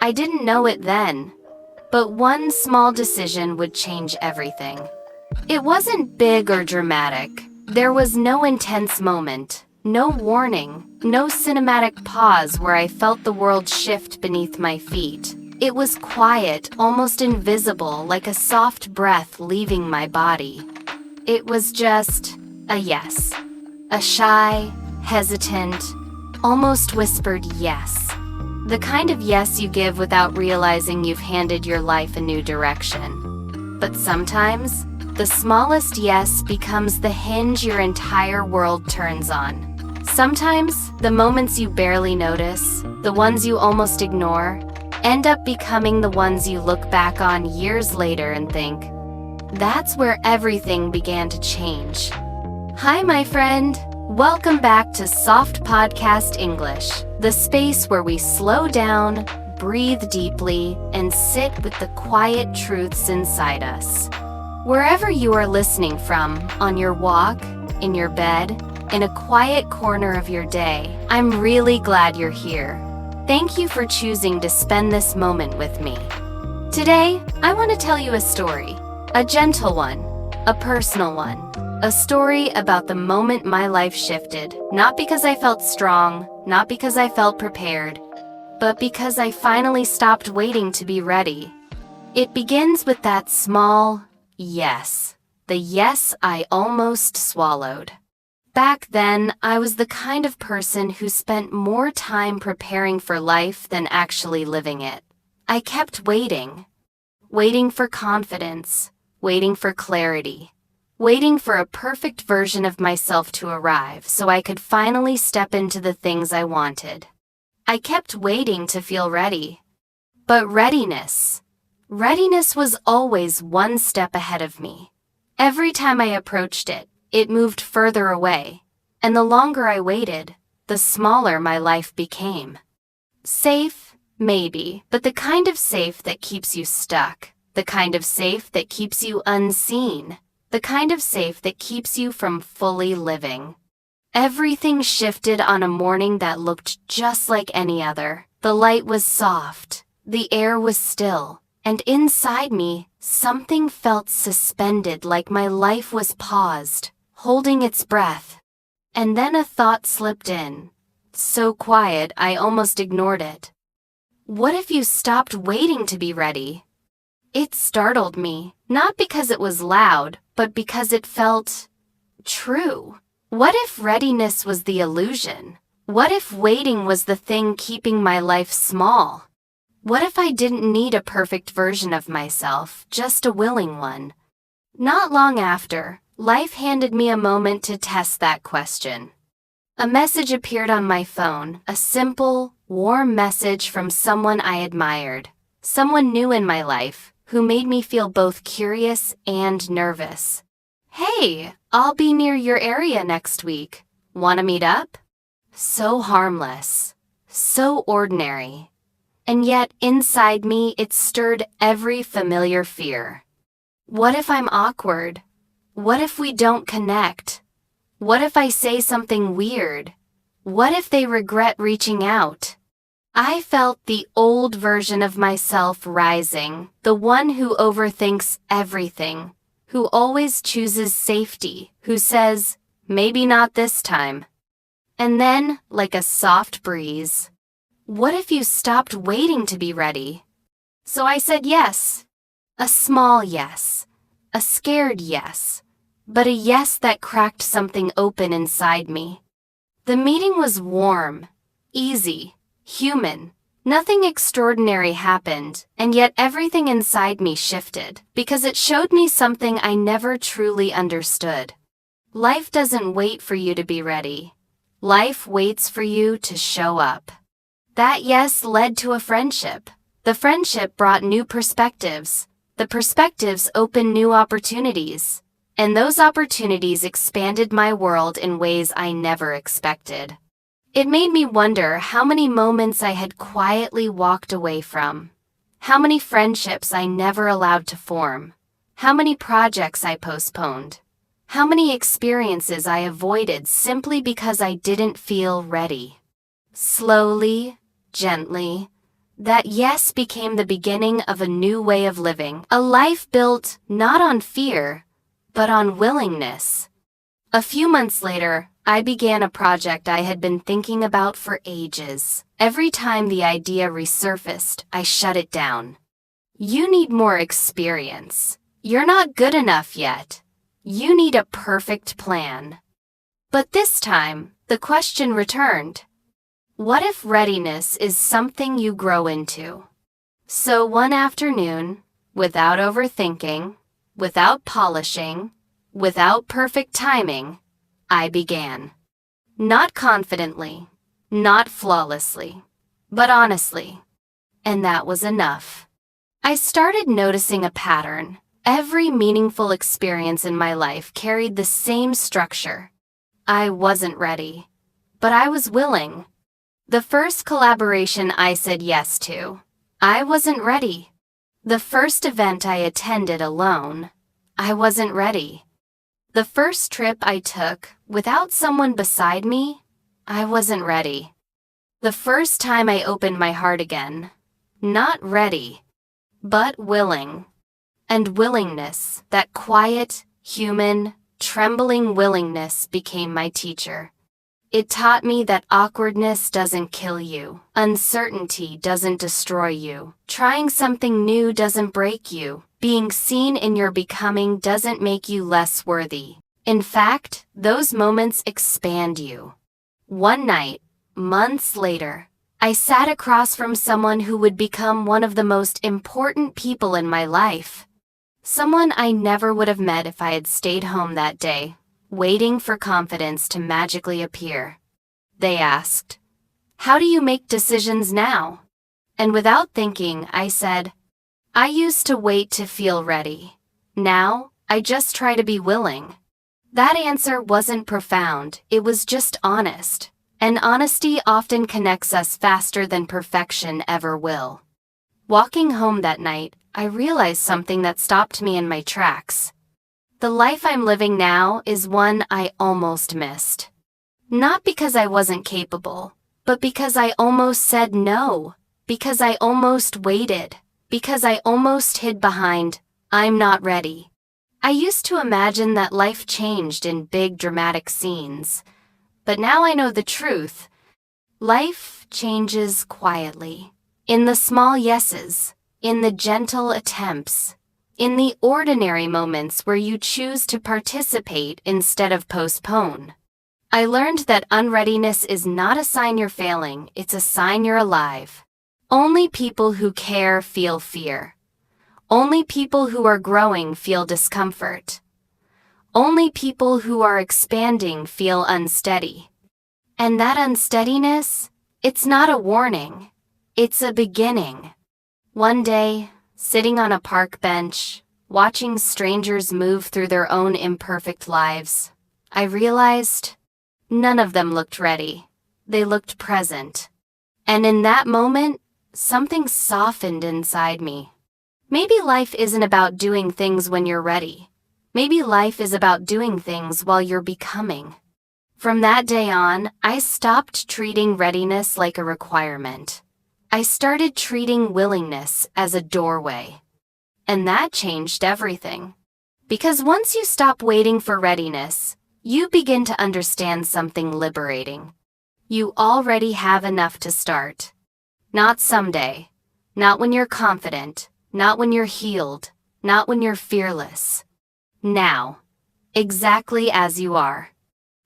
I didn't know it then, but one small decision would change everything. It wasn't big or dramatic. There was no intense moment, no warning, no cinematic pause where I felt the world shift beneath my feet. It was quiet, almost invisible, like a soft breath leaving my body. It was just a yes. A shy, hesitant, almost whispered yes. The kind of yes you give without realizing you've handed your life a new direction. But sometimes, the smallest yes becomes the hinge your entire world turns on. Sometimes, the moments you barely notice, the ones you almost ignore, end up becoming the ones you look back on years later and think, that's where everything began to change. Hi, my friend. Welcome back to SoftPodcast English, the space where we slow down, breathe deeply, and sit with the quiet truths inside us. Wherever you are listening from, on your walk, in your bed, in a quiet corner of your day, I'm really glad you're here. Thank you for choosing to spend this moment with me. Today, I want to tell you a story, a gentle one, a personal one, a story about the moment my life shifted, not because I felt strong, not because I felt prepared, but because I finally stopped waiting to be ready. It begins with that small yes, the yes I almost swallowed. Back then, I was the kind of person who spent more time preparing for life than actually living it. I kept waiting for confidence, waiting for clarity, waiting for a perfect version of myself to arrive so I could finally step into the things I wanted. I kept waiting to feel ready. But readiness was always one step ahead of me. Every time I approached it, it moved further away, and the longer I waited, the smaller my life became. Safe, maybe, but the kind of safe that keeps you stuck, the kind of safe that keeps you unseen, the kind of safe that keeps you from fully living. Everything shifted on a morning that looked just like any other. The light was soft, the air was still, and inside me, something felt suspended, like my life was paused, holding its breath. And then a thought slipped in, so quiet I almost ignored it. What if you stopped waiting to be ready? It startled me, not because it was loud, but because it felt true. What if readiness was the illusion? What if waiting was the thing keeping my life small? What if I didn't need a perfect version of myself, just a willing one? Not long after, life handed me a moment to test that question. A message appeared on my phone, a simple, warm message from someone I admired, someone new in my life, who made me feel both curious and nervous. Hey, I'll be near your area next week. Wanna meet up? So harmless, so ordinary. And yet, inside me, it stirred every familiar fear. What if I'm awkward? What if we don't connect? What if I say something weird? What if they regret reaching out? I felt the old version of myself rising, the one who overthinks everything, who always chooses safety, who says, maybe not this time. And then, like a soft breeze, what if you stopped waiting to be ready? So I said yes. A small yes. A scared yes. But a yes that cracked something open inside me. The meeting was warm, easy, human. Nothing extraordinary happened, and yet everything inside me shifted, because it showed me something I never truly understood. Life doesn't wait for you to be ready. Life waits for you to show up. That yes led to a friendship. The friendship brought new perspectives. The perspectives opened new opportunities. And those opportunities expanded my world in ways I never expected. It made me wonder how many moments I had quietly walked away from. How many friendships I never allowed to form. How many projects I postponed. How many experiences I avoided simply because I didn't feel ready. Slowly, gently, That yes became the beginning of a new way of living, a life built not on fear, but on willingness. A few months later, I began a project I had been thinking about for ages. Every time the idea resurfaced, I shut it down. You need more experience. You're not good enough yet. You need a perfect plan. But this time, the question returned. What if readiness is something you grow into? So one afternoon, without overthinking, without polishing, without perfect timing, I began. Not confidently, not flawlessly, but honestly. And that was enough. I started noticing a pattern. Every meaningful experience in my life carried the same structure. I wasn't ready, but I was willing. The first collaboration I said yes to, I wasn't ready. The first event I attended alone, I wasn't ready. The first trip I took without someone beside me, I wasn't ready. The first time I opened my heart again, not ready, but willing. And willingness, that quiet, human, trembling willingness became my teacher. It taught me that awkwardness doesn't kill you. Uncertainty doesn't destroy you. Trying something new doesn't break you. Being seen in your becoming doesn't make you less worthy. In fact, those moments expand you. One night, months later, I sat across from someone who would become one of the most important people in my life. Someone I never would have met if I had stayed home that day, waiting for confidence to magically appear. They asked, "How do you make decisions now?" And without thinking, I said, "I used to wait to feel ready. Now, I just try to be willing." That answer wasn't profound, it was just honest. And honesty often connects us faster than perfection ever will. Walking home that night, I realized something that stopped me in my tracks. The life I'm living now is one I almost missed. Not because I wasn't capable, but because I almost said no, because I almost waited, because I almost hid behind, "I'm not ready." I used to imagine that life changed in big dramatic scenes, but now I know the truth. Life changes quietly, in the small yeses, in the gentle attempts, in the ordinary moments where you choose to participate instead of postpone. I learned that unreadiness is not a sign you're failing, it's a sign you're alive. Only people who care feel fear. Only people who are growing feel discomfort. Only people who are expanding feel unsteady. And that unsteadiness, it's not a warning, it's a beginning. One day, sitting on a park bench, watching strangers move through their own imperfect lives, I realized none of them looked ready. They looked present. And in that moment, something softened inside me. Maybe life isn't about doing things when you're ready. Maybe life is about doing things while you're becoming. From that day on, I stopped treating readiness like a requirement. I started treating willingness as a doorway. And that changed everything. Because once you stop waiting for readiness, you begin to understand something liberating. You already have enough to start. Not someday. Not when you're confident. Not when you're healed. Not when you're fearless. Now. Exactly as you are.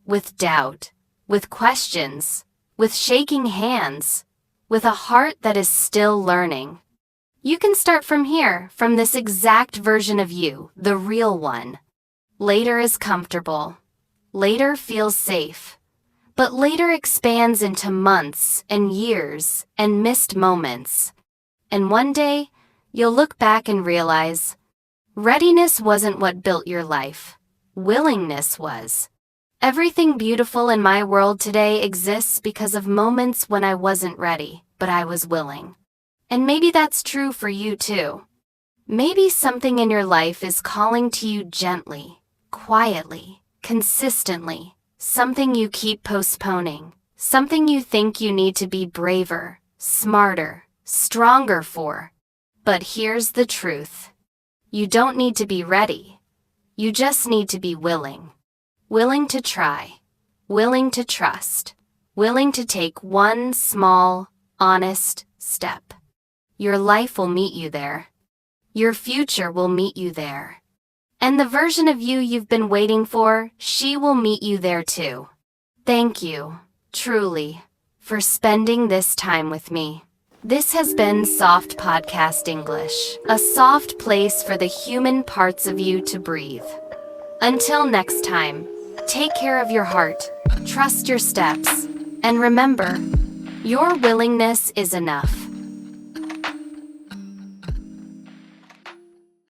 With doubt. With questions. With shaking hands. With a heart that is still learning. You can start from here, from this exact version of you, the real one. Later is comfortable. Later feels safe. But later expands into months and years and missed moments. And one day, you'll look back and realize, readiness wasn't what built your life. Willingness was. Everything beautiful in my world today exists because of moments when I wasn't ready, but I was willing. And maybe that's true for you too. Maybe something in your life is calling to you gently, quietly, consistently. Something you keep postponing. Something you think you need to be braver, smarter, stronger for. But here's the truth. You don't need to be ready. You just need to be willing. Willing to try. Willing to trust. Willing to take one small, honest step. Your life will meet you there. Your future will meet you there. And the version of you you've been waiting for, she will meet you there too. Thank you, truly, for spending this time with me. This has been Soft Podcast English, a soft place for the human parts of you to breathe. Until next time, take care of your heart, trust your steps, and remember, your willingness is enough.